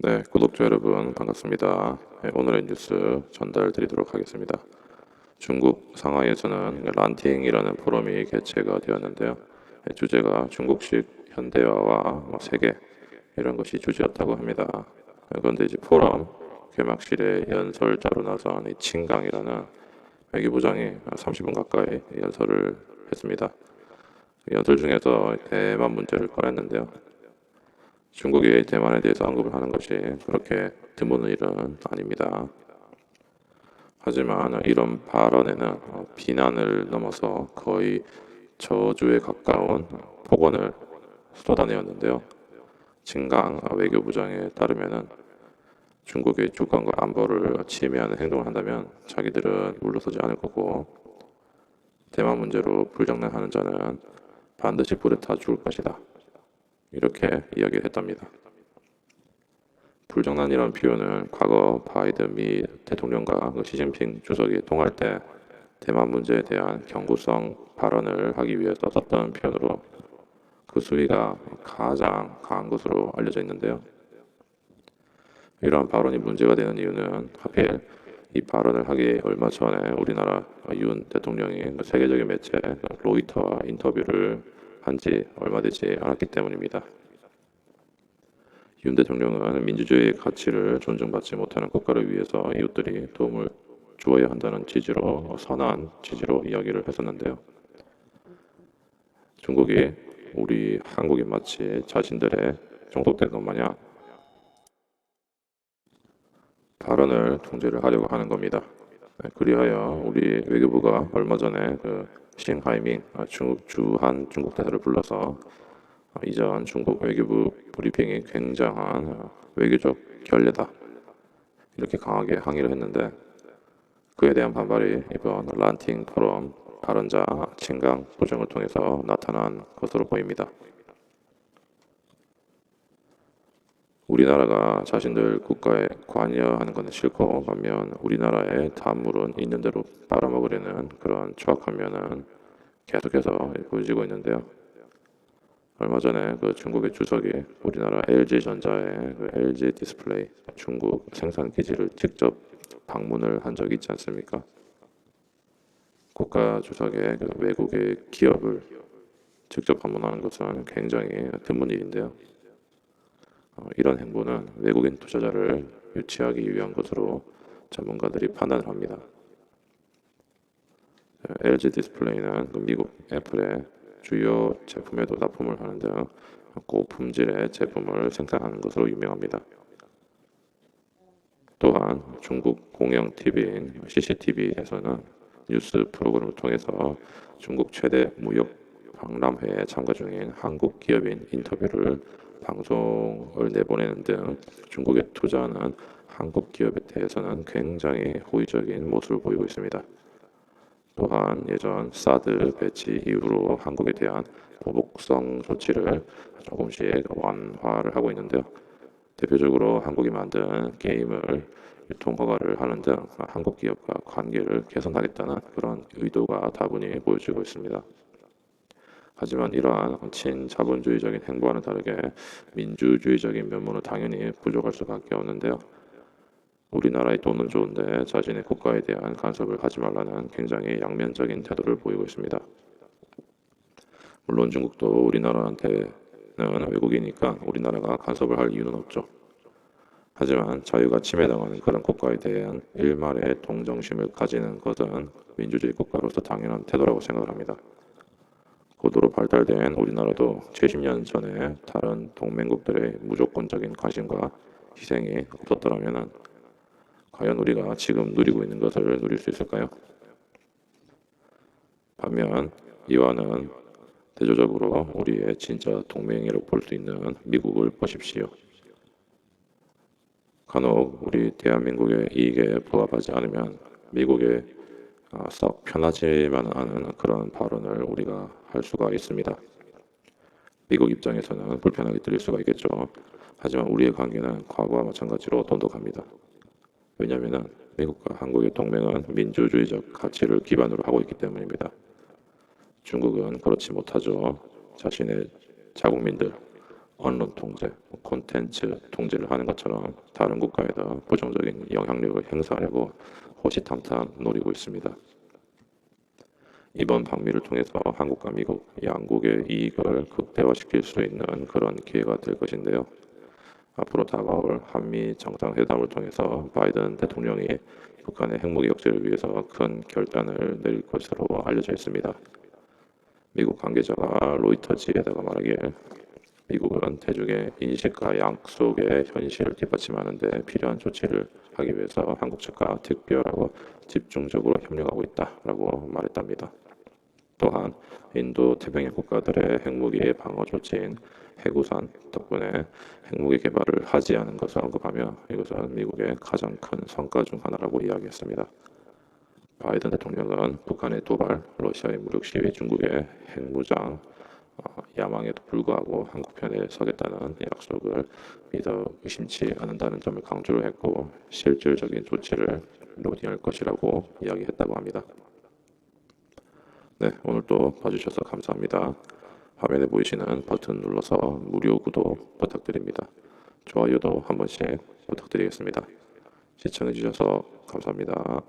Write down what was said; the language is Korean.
네, 구독자 여러분 반갑습니다. 네, 오늘의 뉴스 전달 드리도록 하겠습니다. 중국 상하이에서는 란팅이라는 포럼이 개최가 되었는데요. 네, 주제가 중국식 현대화와 세계 이런 것이 주제였다고 합니다. 네, 그런데 이제 포럼 개막식에 연설자로 나선 이 칭강이라는 외교부장이 30분 가까이 연설을 했습니다. 연설 중에서 대만 문제를 꺼냈는데요. 중국이 대만에 대해서 언급을 하는 것이 그렇게 드문 일은 아닙니다. 하지만 이런 발언에는 비난을 넘어서 거의 저주에 가까운 폭언을 쏟아내었는데요. 진강 외교부장에 따르면 중국의 주권과 안보를 침해하는 행동을 한다면 자기들은 물러서지 않을 거고 대만 문제로 불장난하는 자는 반드시 불에 타 죽을 것이다. 이렇게 이야기를 했답니다. 불장난이라는 표현은 과거 바이든 미 대통령과 시진핑 주석이 통할 때 대만 문제에 대한 경고성 발언을 하기 위해서 썼던 표현으로 그 수위가 가장 강한 것으로 알려져 있는데요. 이러한 발언이 문제가 되는 이유는 하필 이 발언을 하기 얼마 전에 우리나라 윤 대통령이 세계적인 매체 로이터와 인터뷰를 한 지 얼마 되지 않았기 때문입니다. 윤 대통령은 민주주의 가치를 존중받지 못하는 국가를 위해서 이웃들이 도움을 주어야 한다는 취지로 선한 취지로 이야기를 했었는데요. 중국이 우리 한국이 마치 자신들의 종속된 것 마냥 발언을 통제를 하려고 하는 겁니다. 그리하여 우리 외교부가 얼마 전에 싱하이밍 주한 중국 대사를 불러서 이전 중국 외교부 브리핑이 굉장한 외교적 결례다 이렇게 강하게 항의를 했는데 그에 대한 반발이 이번 란팅 포럼 발언자 칭강 소정을 통해서 나타난 것으로 보입니다. 우리나라가 자신들 국가에 관여하는 것은 싫고 반면 우리나라의 단물은 있는 대로 빨아먹으려는 그런 추악한 면은 계속해서 보여지고 있는데요. 얼마 전에 중국의 주석이 우리나라 LG전자의 LG 디스플레이 중국 생산 기지를 직접 방문을 한 적이 있지 않습니까? 국가 주석의 외국의 기업을 직접 방문하는 것은 굉장히 드문 일인데요. 이런 행보는 외국인 투자자를 유치하기 위한 것으로 전문가들이 판단을 합니다. LG 디스플레이는 미국 애플의 주요 제품에도 납품을 하는 등 고품질의 제품을 생산하는 것으로 유명합니다. 또한 중국 공영 TV인 CCTV에서는 뉴스 프로그램을 통해서 중국 최대 무역 박람회에 참가 중인 한국 기업인 인터뷰를 방송을 내보내는 등 중국에 투자하는 한국 기업에 대해서는 굉장히 호의적인 모습을 보이고 있습니다. 또한 예전 사드 배치 이후로 한국에 대한 보복성 조치를 조금씩 완화를 하고 있는데요. 대표적으로 한국이 만든 게임을 유통 허가를 하는 등 한국 기업과 관계를 개선하겠다는 그런 의도가 다분히 보여지고 있습니다. 하지만 이러한 친자본주의적인 행보와는 다르게 민주주의적인 면모는 당연히 부족할 수밖에 없는데요. 우리나라의 돈은 좋은데 자신의 국가에 대한 간섭을 하지 말라는 굉장히 양면적인 태도를 보이고 있습니다. 물론 중국도 우리나라한테는 외국이니까 우리나라가 간섭을 할 이유는 없죠. 하지만 자유가 침해당하는 그런 국가에 대한 일말의 동정심을 가지는 것은 민주주의 국가로서 당연한 태도라고 생각을 합니다. 고도로 발달된 우리나라도 70년 전에 다른 동맹국들의 무조건적인 관심과 희생이 없었더라면 과연 우리가 지금 누리고 있는 것을 누릴 수 있을까요? 반면 이와는 대조적으로 우리의 진짜 동맹이라고 볼 수 있는 미국을 보십시오. 간혹 우리 대한민국의 이익에 부합하지 않으면 미국에 썩 편하지만 않은 그런 발언을 우리가 할 수가 있습니다. 미국 입장에서는 불편하게 들릴 수가 있겠죠. 하지만 우리의 관계는 과거와 마찬가지로 돈독합니다. 왜냐하면 미국과 한국의 동맹은 민주주의적 가치를 기반으로 하고 있기 때문입니다. 중국은 그렇지 못하죠. 자신의 자국민들, 언론 통제, 콘텐츠 통제를 하는 것처럼 다른 국가에도 부정적인 영향력을 행사하려고 호시탐탐 노리고 있습니다. 이번 방미를 통해서 한국과 미국 양국의 이익을 극대화시킬 수 있는 그런 기회가 될 것인데요. 앞으로 다가올 한미 정상회담을 통해서 바이든 대통령이 북한의 핵무기 억제를 위해서 큰 결단을 내릴 것으로 알려져 있습니다. 미국 관계자가 로이터지에다가 말하길 미국은 대중의 인식과 약속의 현실을 뒷받침하는 데 필요한 조치를 하기 위해서 한국 측과 특별하고 집중적으로 협력하고 있다라고 말했답니다. 또한 인도 태평양 국가들의 핵무기 방어 조치인 해구산 덕분에 핵무기 개발을 하지 않은 것을 언급하며 이것은 미국의 가장 큰 성과 중 하나라고 이야기했습니다. 바이든 대통령은 북한의 도발, 러시아의 무력 시위, 중국의 핵무장, 야망에도 불구하고 한국 편에 서겠다는 약속을 믿어 의심치 않는다는 점을 강조를 했고 실질적인 조치를 논의할 것이라고 이야기했다고 합니다. 네, 오늘도 봐주셔서 감사합니다. 화면에 보이시는 버튼 눌러서 무료 구독 부탁드립니다. 좋아요도 한 번씩 부탁드리겠습니다. 시청해주셔서 감사합니다.